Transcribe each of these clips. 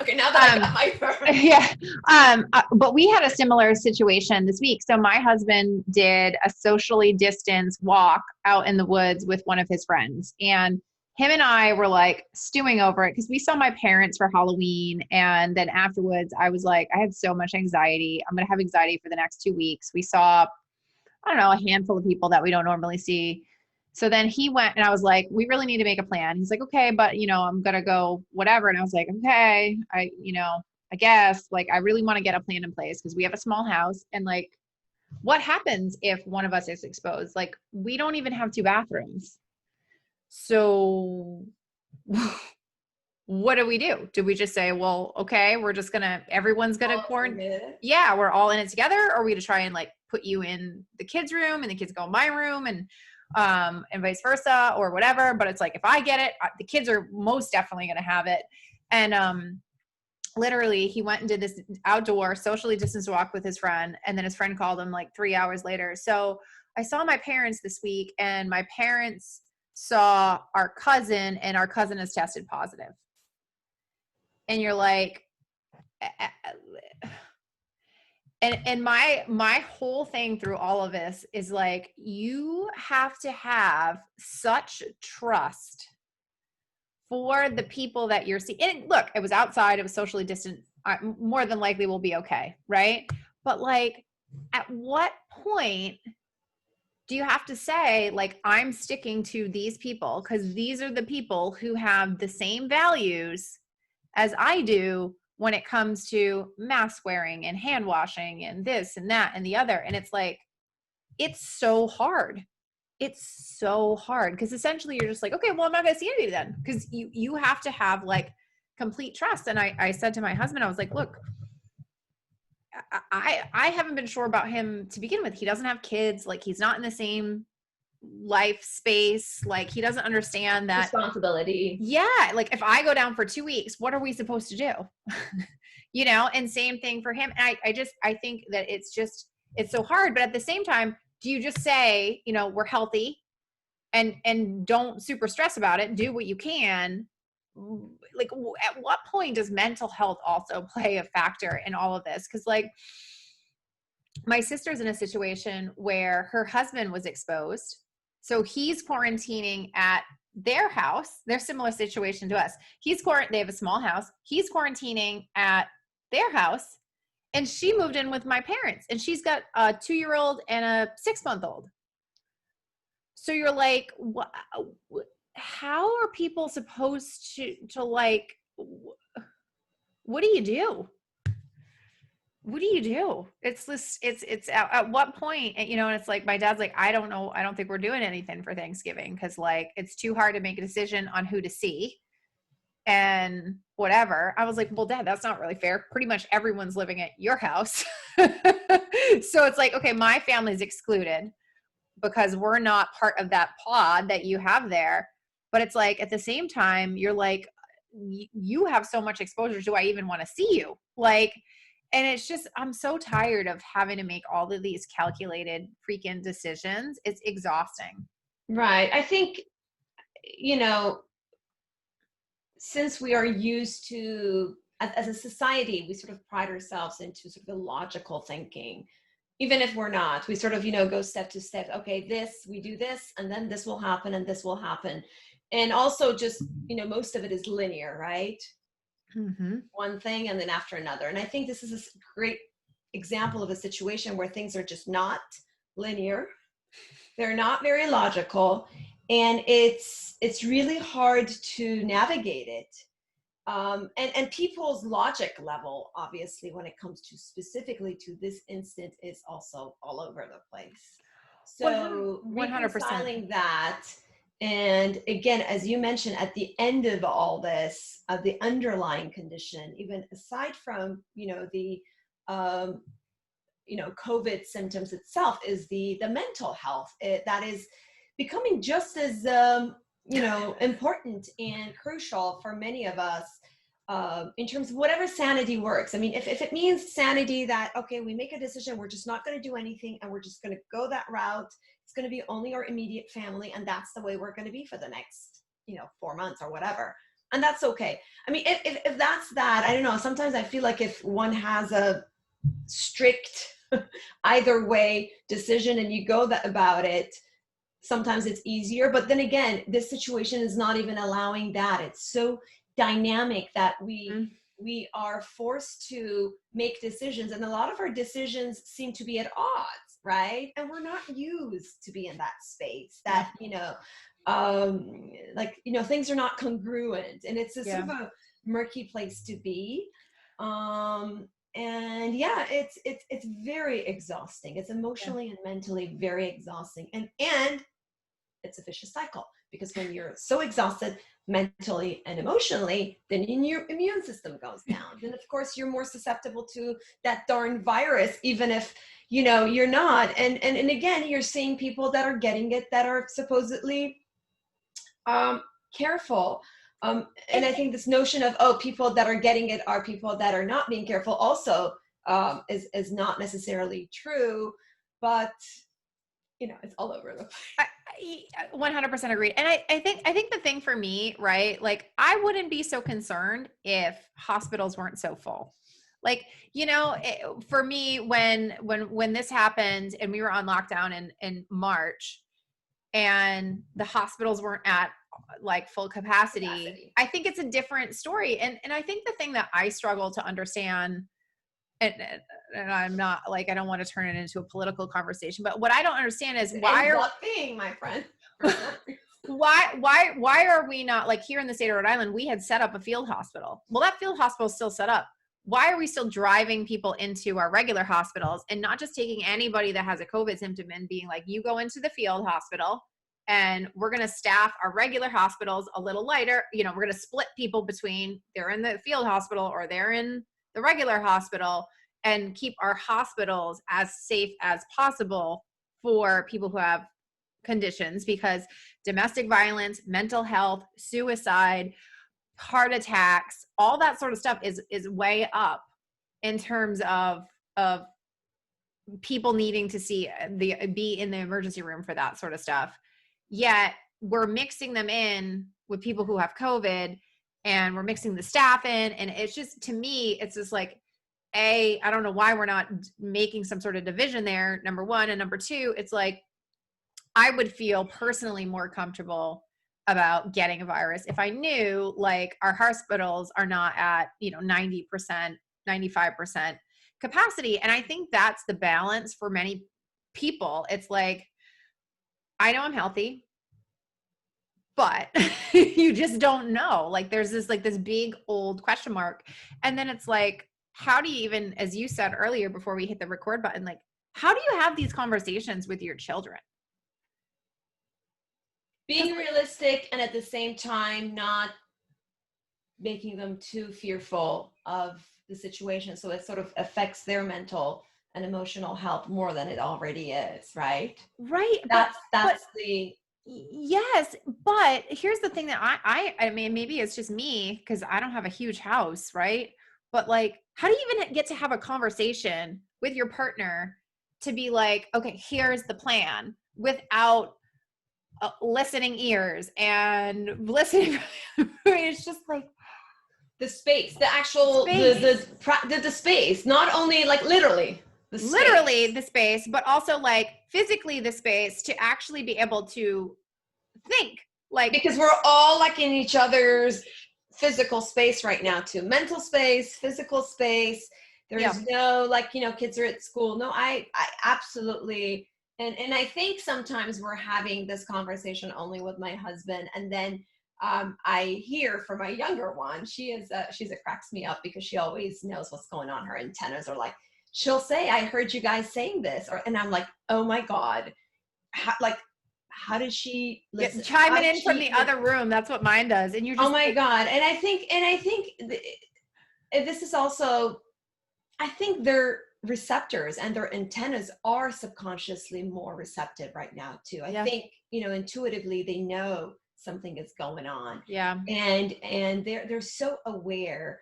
Okay, now that I got my first. Yeah. But we had a similar situation this week. So my husband did a socially distanced walk out in the woods with one of his friends. And him and I were like stewing over it because we saw my parents for Halloween. And then afterwards, I was like, I have so much anxiety. I'm going to have anxiety for the next 2 weeks. We saw, I don't know, a handful of people that we don't normally see. So then he went and I was like, we really need to make a plan. He's like, okay, but I'm going to go whatever. And I was like, okay, I guess like I really want to get a plan in place because we have a small house and like what happens if one of us is exposed? Like we don't even have two bathrooms. So what do we do? Do we just say, well, okay, we're just everyone's gonna All quarantine? in. Yeah, we're all in it together. Or are we gonna try and like put you in the kids' room and the kids go in my room and vice versa or whatever? But it's like if I get it, the kids are most definitely gonna have it. And literally, he went and did this outdoor socially distanced walk with his friend, and then his friend called him like 3 hours later. So I saw my parents this week, and my parents saw our cousin, and our cousin has tested positive and you're like and my whole thing through all of this is like you have to have such trust for the people that you're seeing. And look, it was outside, it was socially distant, more than likely we'll be okay, right? But like at what point do you have to say like I'm sticking to these people because these are the people who have the same values as I do when it comes to mask wearing and hand washing and this and that and the other. And it's like, it's so hard. It's so hard because essentially you're just like, okay, well, I'm not going to see anybody then because you have to have like complete trust. And I said to my husband, I was like, look, I haven't been sure about him to begin with. He doesn't have kids. Like he's not in the same life space. Like he doesn't understand that. Responsibility. Yeah. Like if I go down for 2 weeks, what are we supposed to do? And same thing for him. And I think that it's so hard. But at the same time, do you just say, we're healthy and don't super stress about it, do what you can? Like at what point does mental health also play a factor in all of this? Because like my sister's in a situation where her husband was exposed. So he's quarantining at their house. They're similar situation to us. They have a small house. He's quarantining at their house. And she moved in with my parents. And she's got a 2-year-old and a 6-month-old. So you're like, how are people supposed to like, what do you do? What do you do? It's this, it's at what point, and it's like, my dad's like, I don't know. I don't think we're doing anything for Thanksgiving. Cause like, it's too hard to make a decision on who to see and whatever. I was like, well, Dad, that's not really fair. Pretty much everyone's living at your house. So it's like, okay, my family's excluded because we're not part of that pod that you have there. But it's like, at the same time, you're like, you have so much exposure. Do I even want to see you? Like, and it's just, I'm so tired of having to make all of these calculated freaking decisions. It's exhausting. Right. I think, you know, since we are used to, as a society, we sort of pride ourselves into sort of the logical thinking. Even if we're not, we sort of, go step to step. Okay, we do this, and then this will happen, and this will happen. And also just, most of it is linear, right? Mm-hmm. One thing and then after another. And I think this is a great example of a situation where things are just not linear. They're not very logical, and it's really hard to navigate it. And people's logic level, obviously, when it comes to specifically to this instance, is also all over the place. So 100%. reconciling that, and again, as you mentioned, at the end of all this, the underlying condition, even aside from the COVID symptoms itself, is the mental health that is becoming just as important and crucial for many of us, in terms of whatever sanity works. I mean, if it means sanity that, okay, we make a decision, we're just not going to do anything, and we're just going to go that route. It's going to be only our immediate family, and that's the way we're going to be for the next, 4 months or whatever. And that's okay. I mean, if that's that, I don't know. Sometimes I feel like if one has a strict either way decision and you go that about it, sometimes it's easier. But then again, this situation is not even allowing that. It's so dynamic that Mm. we are forced to make decisions, and a lot of our decisions seem to be at odds, right? And we're not used to be in that space Yeah. that, like, things are not congruent, and it's a sort Yeah. of a murky place to be. And yeah, it's very exhausting. It's Yeah. emotionally and mentally very exhausting, and it's a vicious cycle, because when you're so exhausted mentally and emotionally, then your immune system goes down. Then of course you're more susceptible to that darn virus, even if you're not. And again, you're seeing people that are getting it that are supposedly careful. And And I think this notion of, oh, people that are getting it are people that are not being careful also is not necessarily true. But it's all over the place. I 100% agreed. And I think the thing for me, right? Like I wouldn't be so concerned if hospitals weren't so full. Like, for me, when this happened and we were on lockdown in March and the hospitals weren't at like full capacity, I think it's a different story. And I think the thing that I struggle to understand, and I'm not like, I don't want to turn it into a political conversation, but what I don't understand is It why ends are up being, my friend. For sure. why are we not, like, here in the state of Rhode Island, we had set up a field hospital. Well, that field hospital is still set up. Why are we still driving people into our regular hospitals and not just taking anybody that has a COVID symptom and being like, you go into the field hospital and we're going to staff our regular hospitals a little lighter. We're going to split people between they're in the field hospital or they're in the regular hospital, and keep our hospitals as safe as possible for people who have conditions, because domestic violence, mental health, suicide, heart attacks, all that sort of stuff is way up in terms of people needing to be in the emergency room for that sort of stuff. Yet we're mixing them in with people who have COVID, and we're mixing the staff in, and it's just, to me, it's just like, I don't know why we're not making some sort of division there, number one. And number two, it's like, I would feel personally more comfortable about getting a virus if I knew like our hospitals are not at, 90%, 95% capacity. And I think that's the balance for many people. It's like, I know I'm healthy, but you just don't know. Like there's this big old question mark. And then it's like, how do you even, as you said earlier before we hit the record button, like, how do you have these conversations with your children? Being realistic, and at the same time not making them too fearful of the situation, so it sort of affects their mental and emotional health more than it already is, right? Right. That's the Yes, but here's the thing that I mean, maybe it's just me because I don't have a huge house, right? But like, how do you even get to have a conversation with your partner to be like, okay, here's the plan, without listening ears and listening? It's just like the space, the actual space. the space, not only like literally the Literally space, the space, but also like physically the space to actually be able to think. Like, because we're all like in each other's physical space right now too, mental space, physical space. yeah, There's no, like, kids are at school. No, I absolutely. And I think sometimes we're having this conversation only with my husband, and then I hear from my younger one. She's a cracks me up because she always knows what's going on. Her antennas are like, she'll say, I heard you guys saying this, and I'm like, oh my God, how did she listen? chiming in from the other room. That's what mine does. And you're Oh just my like, God. And I think this is also, I think their receptors and their antennas are subconsciously more receptive right now too. I yeah, think, intuitively they know something is going on, yeah, and they're so aware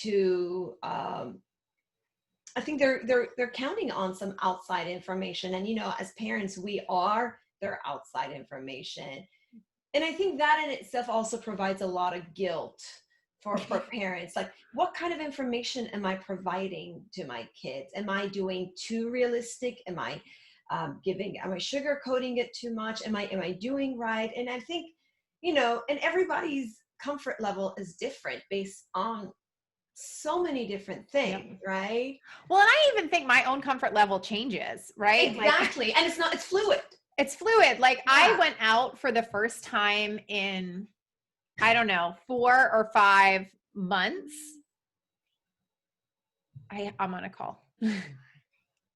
to I think they're counting on some outside information. And as parents, we are their outside information. And I think that in itself also provides a lot of guilt for parents. Like, what kind of information am I providing to my kids? Am I doing too realistic? Am I am I sugarcoating it too much? Am I doing right? And I think, and everybody's comfort level is different based on so many different Yep. things, right? Well, and I even think my own comfort level changes, right? Like Exactly. And it's fluid. it's fluid. Like I Yeah. went out for the first time in, I don't know, 4 or 5 months. I'm on a call.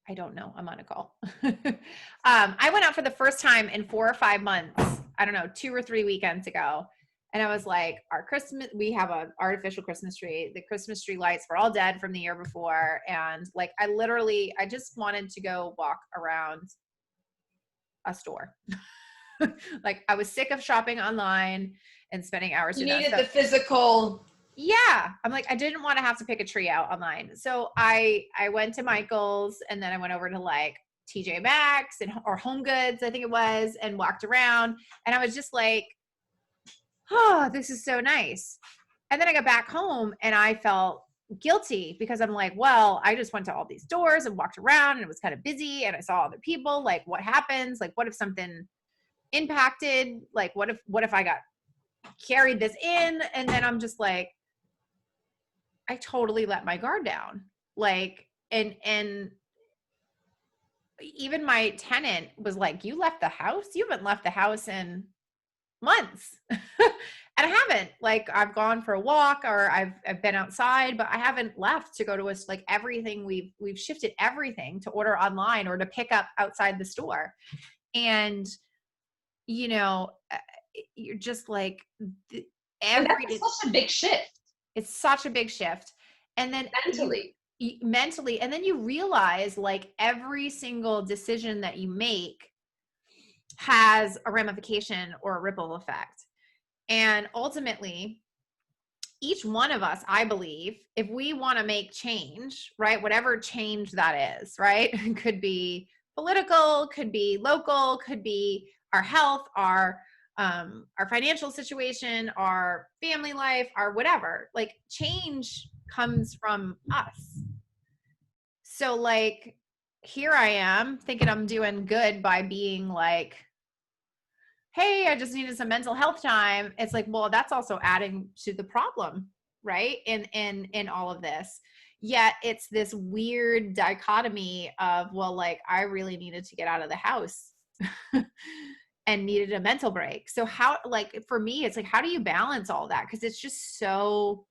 I don't know. I'm on a call. I went out for the first time in 4 or 5 months. I don't know, 2 or 3 weekends ago. And I was like, our Christmas, we have an artificial Christmas tree. The Christmas tree lights were all dead from the year before. And like, I just wanted to go walk around a store. Like I was sick of shopping online and spending hours You doing that. needed So the physical. yeah, I'm like, I didn't want to have to pick a tree out online. So I went to Michael's and then I went over to like TJ Maxx or Home Goods, I think it was, and walked around. And I was just like, oh, this is so nice. And then I got back home and I felt guilty because I'm like, well, I just went to all these stores and walked around and it was kind of busy and I saw other people. Like, what happens? Like, what if something impacted? Like, what if I got carried this in? And then I'm just like, I totally let my guard down. Like, and even my tenant was like, you left the house? You haven't left the house in months. And I haven't. Like, I've gone for a walk or I've been outside, but I haven't left to go to us. Like everything we've shifted everything to order online or to pick up outside the store. And you know, you're just like And every that's such a big shift it's such a big shift. And then mentally. mentally, and then you realize like every single decision that you make has a ramification or a ripple effect. And ultimately, each one of us, I believe, if we want to make change, right, whatever change that is, right, could be political, could be local, could be our health, our financial situation, our family life, our whatever. Like change comes from us. So like here I am thinking I'm doing good by being like, hey, I just needed some mental health time. It's like, well, that's also adding to the problem, right? In all of this. Yet it's this weird dichotomy of, well, like I really needed to get out of the house and needed a mental break. So how, like for me, it's like, how do you balance all that? Because it's just so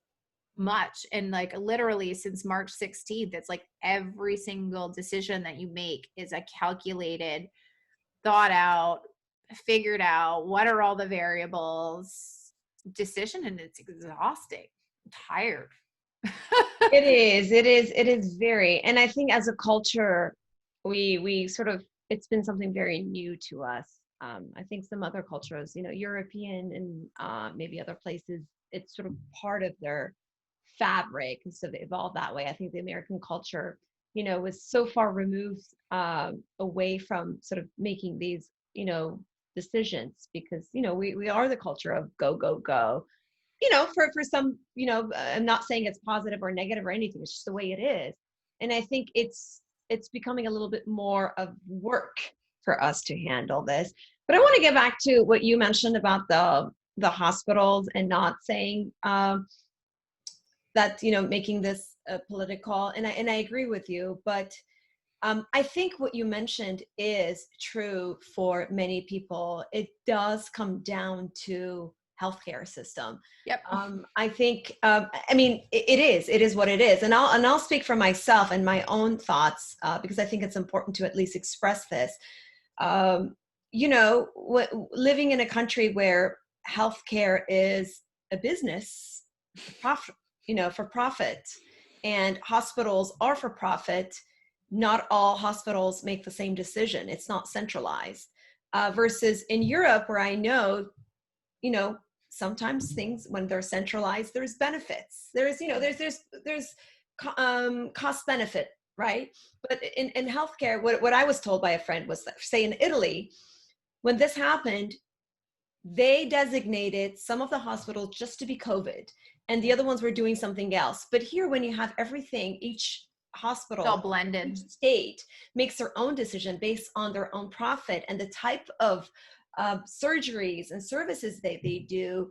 much. And like literally since March 16th, it's like every single decision that you make is a calculated, thought out, figured out what are all the variables decision, and it's exhausting. I'm tired. It is very, and I think as a culture, we sort of, it's been something very new to us. I think some other cultures, European and maybe other places, it's sort of part of their fabric, and so they evolved that way. I think the American culture, was so far removed away from sort of making these, decisions, because we are the culture of go go go. For some, I'm not saying it's positive or negative or anything. It's just the way it is. And I think it's becoming a little bit more of work for us to handle this. But I want to get back to what you mentioned about the hospitals and not saying that, making this political. And I agree with you, but I think what you mentioned is true for many people. It does come down to healthcare system. Yep. I think, I mean, it is what it is. And I'll speak for myself and my own thoughts, because I think it's important to at least express this. Um, Living in a country where healthcare is a business, profit, for profit, and hospitals are for profit, not all hospitals make the same decision. It's not centralized. Versus in Europe, where I know, sometimes things when they're centralized, there's benefits. There's cost benefit, right? But in healthcare, what I was told by a friend was that, say in Italy, when this happened, they designated some of the hospitals just to be COVID, and the other ones were doing something else. But here, when you have everything, each It's all hospital, each blended. state makes their own decision based on their own profit and the type of surgeries and services they do.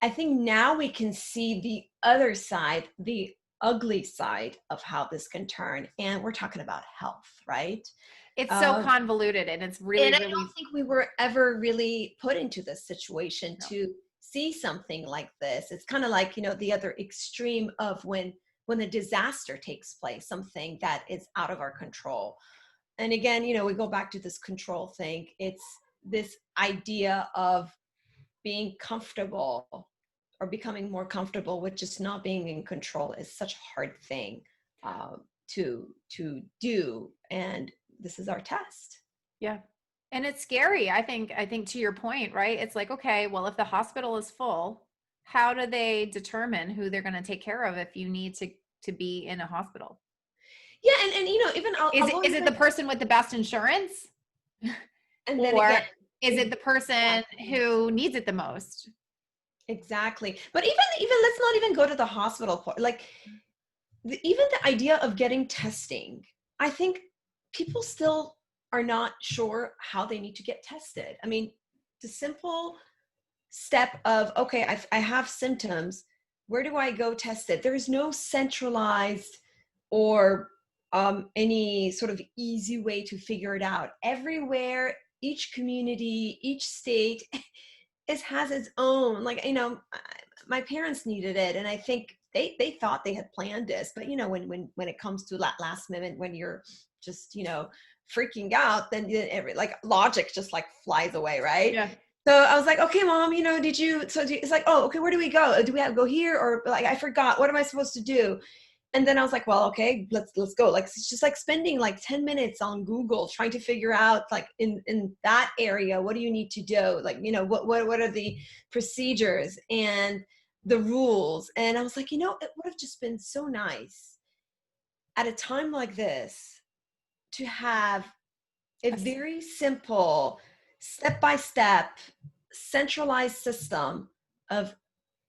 I think now we can see the other side, the ugly side of how this can turn. And we're talking about health, right? It's so Um, convoluted, and it's really, and I really, don't think we were ever really put into this situation no. to see something like this. It's kind of like, the other extreme of when a disaster takes place, something that is out of our control. And again, we go back to this control thing. It's this idea of being comfortable or becoming more comfortable with just not being in control is such a hard thing to do. And this is our test. Yeah. And it's scary. I think to your point, right? It's like, okay, well, if the hospital is full, how do they determine who they're going to take care of if you need to be in a hospital? Yeah, and even Is I'll it go is it the even, person with the best insurance? and then Or again, is it the person exactly, who needs it the most? exactly. But even let's not even go to the hospital part. Like even the idea of getting testing, I think people still are not sure how they need to get tested. I mean, the simple step of, okay, I have symptoms, where do I go test it? There is no centralized or any sort of easy way to figure it out. Everywhere, each community, each state has its own, like, my parents needed it, and I think they thought they had planned this, but when it comes to that last minute, when you're just freaking out, then every like logic just like flies away, right? Yeah. So I was like, okay, mom, it's like, oh, okay, where do we go? Do we have to go here? Or like, I forgot, what am I supposed to do? And then I was like, well, okay, let's go. Like, it's just like spending like 10 minutes on Google trying to figure out, like, in that area, what do you need to do? Like, what are the procedures and the rules? And I was like, it would have just been so nice at a time like this to have a very simple, step by step, centralized system of,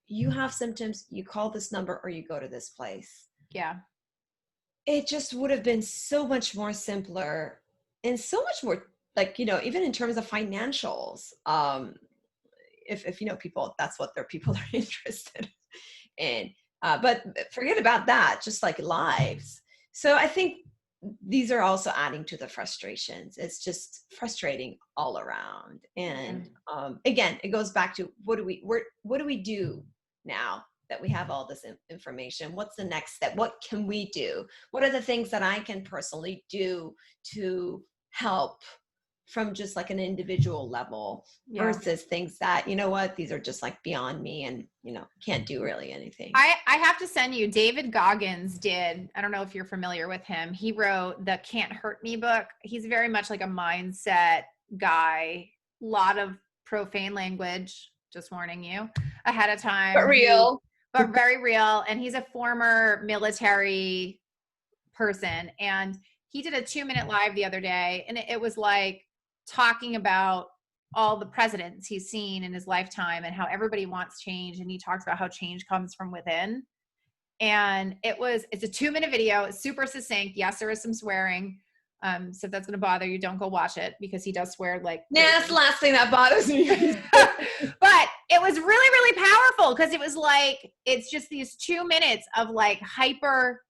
you have symptoms, you call this number or you go to this place. Yeah. It just would have been so much more simpler and so much more, like, even in terms of financials. If people, that's what their people are interested in. But forget about that, just like lives. So I think these are also adding to the frustrations. It's just frustrating all around. And again, it goes back to, what do we do now that we have all this information? What's the next step? What can we do? What are the things that I can personally do to help from just like an individual level, Yeah. versus things that, these are just like beyond me, and can't do really anything. I have to send you, David Goggins did, I don't know if you're familiar with him. He wrote the Can't Hurt Me book. He's very much like a mindset guy, a lot of profane language, just warning you ahead of But time. real. But very real. And he's a former military person. And he did a 2-minute live the other day. And it was like talking about all the presidents he's seen in his lifetime and how everybody wants change. And he talks about how change comes from within. And it's a 2-minute video. It's super succinct. Yes, there is some swearing. So if that's going to bother you, don't go watch it, because he does swear like crazy. That's the last thing that bothers me. But it was really, really powerful, because it was like, it's just these 2 minutes of like hyper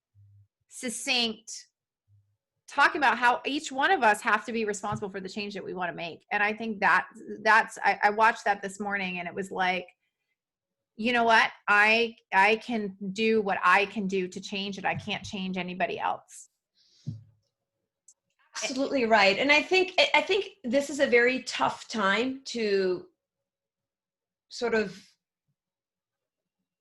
succinct talking about how each one of us have to be responsible for the change that we want to make. And I think I watched that this morning, and it was like, you know what? I can do what I can do to change it. I can't change anybody else. Absolutely right. And I think this is a very tough time to sort of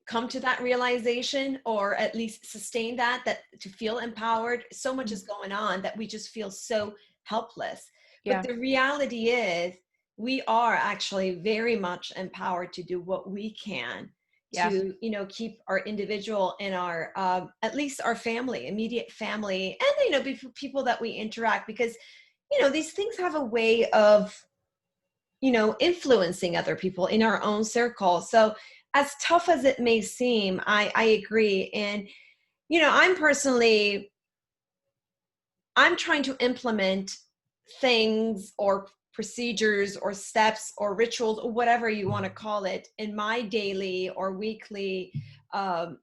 come to that realization, or at least sustain that to feel empowered. So much is going on that we just feel so helpless. But Yeah. the reality is, we are actually very much empowered to do what we can Yeah. to keep our individual and our at least our family, immediate family, and people that we interact, because these things have a way of influencing other people in our own circle. So as tough as it may seem, I agree. And, I'm trying to implement things or procedures or steps or rituals or whatever you want to call it in my daily or weekly um,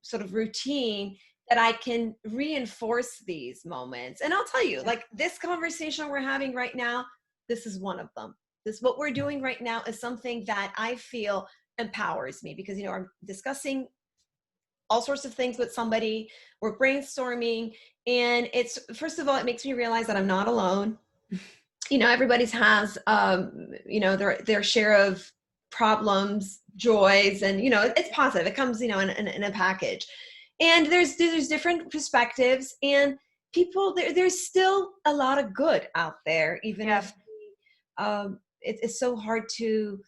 sort of routine that I can reinforce these moments. And I'll tell you, like this conversation we're having right now, this is one of them. What we're doing right now is something that I feel empowers me because, I'm discussing all sorts of things with somebody. We're brainstorming. And it's, first of all, it makes me realize that I'm not alone. Everybody's has, their share of problems, joys, and, it's positive. It comes, in a package. And there's different perspectives, and people, there's still a lot of good out there, even if it's so hard to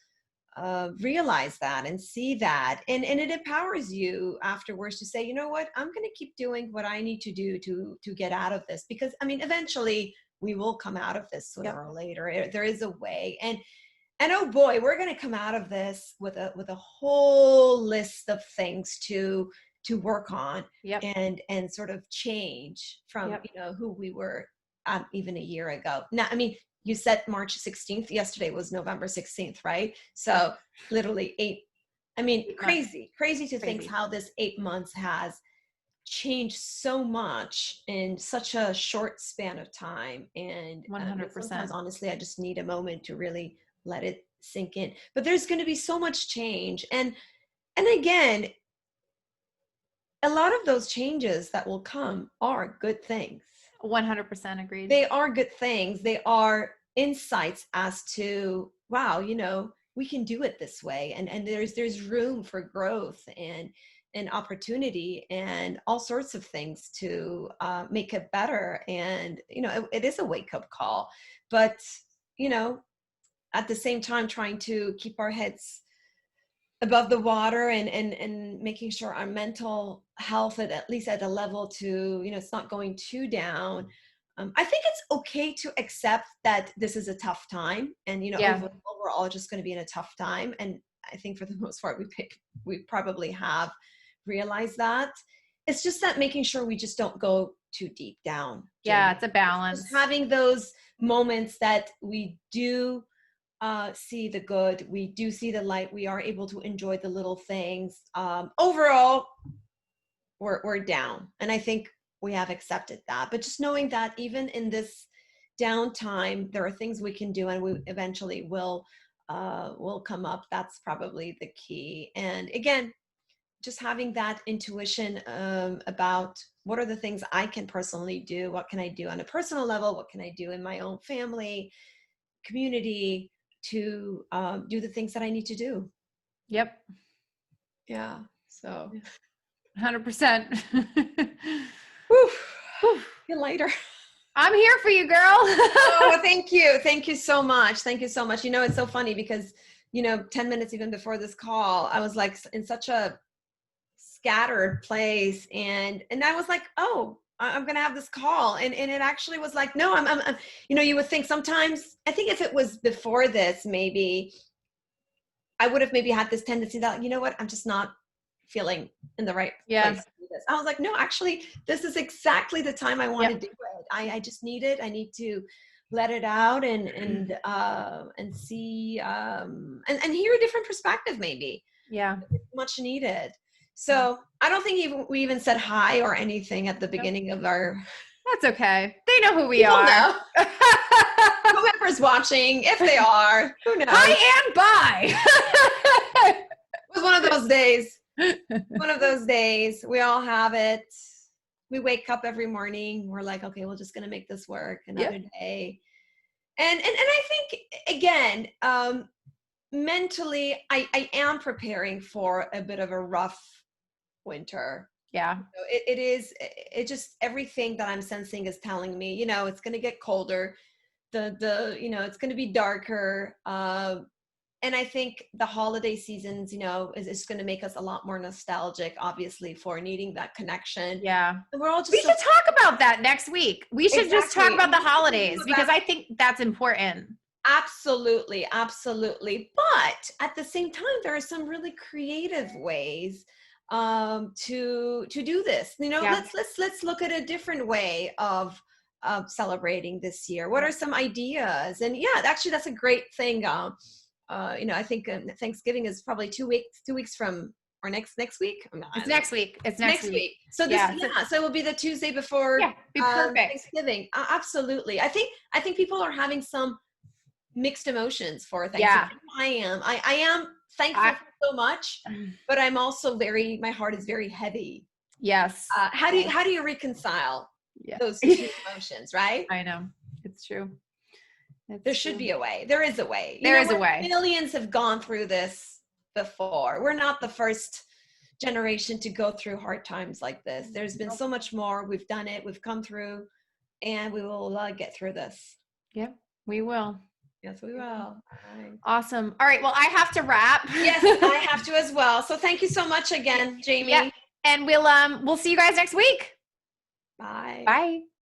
realize that and see that, and it empowers you afterwards to say, you know what, I'm going to keep doing what I need to do to get out of this, because eventually we will come out of this sooner or later. There is a way, and oh boy, we're going to come out of this with a whole list of things to work on and sort of change from who we were even a year ago. Now, you said March 16th. Yesterday was November 16th, right? So literally crazy to think how this 8 months has changed so much in such a short span of time. And 100%. Sometimes, honestly, I just need a moment to really let it sink in. But there's going to be so much change. And again, a lot of those changes that will come are good things. 100% agreed. They are good things. They are insights as to, wow, we can do it this way. And there's room for growth and opportunity and all sorts of things to make it better. And, it is a wake-up call. But, at the same time, trying to keep our heads above the water and making sure our mental health at least at a level to, it's not going too down. I think it's okay to accept that this is a tough time, and overall, we're all just going to be in a tough time. And I think for the most part, we probably have realized that. It's just that making sure we just don't go too deep down. Yeah, it's a balance. Just having those moments that we do see the good, we do see the light, we are able to enjoy the little things. Overall, we're down, and I think we have accepted that. But just knowing that even in this downtime, there are things we can do, and we eventually will come up. That's probably the key. And again, just having that intuition about what are the things I can personally do, what can I do on a personal level, what can I do in my own family, community, to do the things that I need to do. Yep. Yeah. So 100%. Feel lighter. I'm here for you, girl. Oh, thank you. Thank you so much. Thank you so much. It's so funny because, 10 minutes even before this call, I was like in such a scattered place. And I was like, oh, I'm going to have this call. And it actually was like, no, I'm you would think sometimes, I think if it was before this, maybe I would have maybe had this tendency that, you know what, I'm just not feeling in the right place to do this. I was like, no, actually, this is exactly the time I want to do it. I just need it. I need to let it out and see and hear a different perspective, maybe. Yeah. It's much needed. So I don't think we even said hi or anything at the beginning of our. That's okay. They know who we are. Whoever's watching, if they are, who knows? Hi and bye. It was one of those days. One of those days. We all have it. We wake up every morning. We're like, okay, we're just going to make this work another day. And I think, again, mentally, I am preparing for a bit of a rough winter. Yeah. It just, everything that I'm sensing is telling me, it's going to get colder. It's going to be darker. And I think the holiday seasons, is going to make us a lot more nostalgic, obviously, for needing that connection. Yeah. And we're all just. We should talk about that next week. We should just talk about the holidays because I think that's important. Absolutely, absolutely. But at the same time, there are some really creative ways to do this. You know, Yeah. let's look at a different way of celebrating this year. What are some ideas? And yeah, actually, that's a great thing. You know, I think Thanksgiving is probably 2 weeks from, or next week. I It's don't know. next week. It's next Next week. week. So this, Yeah. yeah, so it will be the Tuesday before Yeah. Be perfect. Thanksgiving. Absolutely. I think people are having some mixed emotions for Yeah. Thanksgiving. I am thankful I, for so much, but I'm also my heart is very heavy. yes. How do you reconcile Yeah. those two emotions, right? I know. It's true. There It's should true. be a way. There is a way. There is a way. Millions have gone through this before. We're not the first generation to go through hard times like this. There's been so much more. We've done it. We've come through, and we will get through this. Yep, we will. Yes, we will. All right. Awesome. All right. Well, I have to wrap. Yes, I have to as well. So thank you so much again, Jamie. Yep. And we'll see you guys next week. Bye. Bye.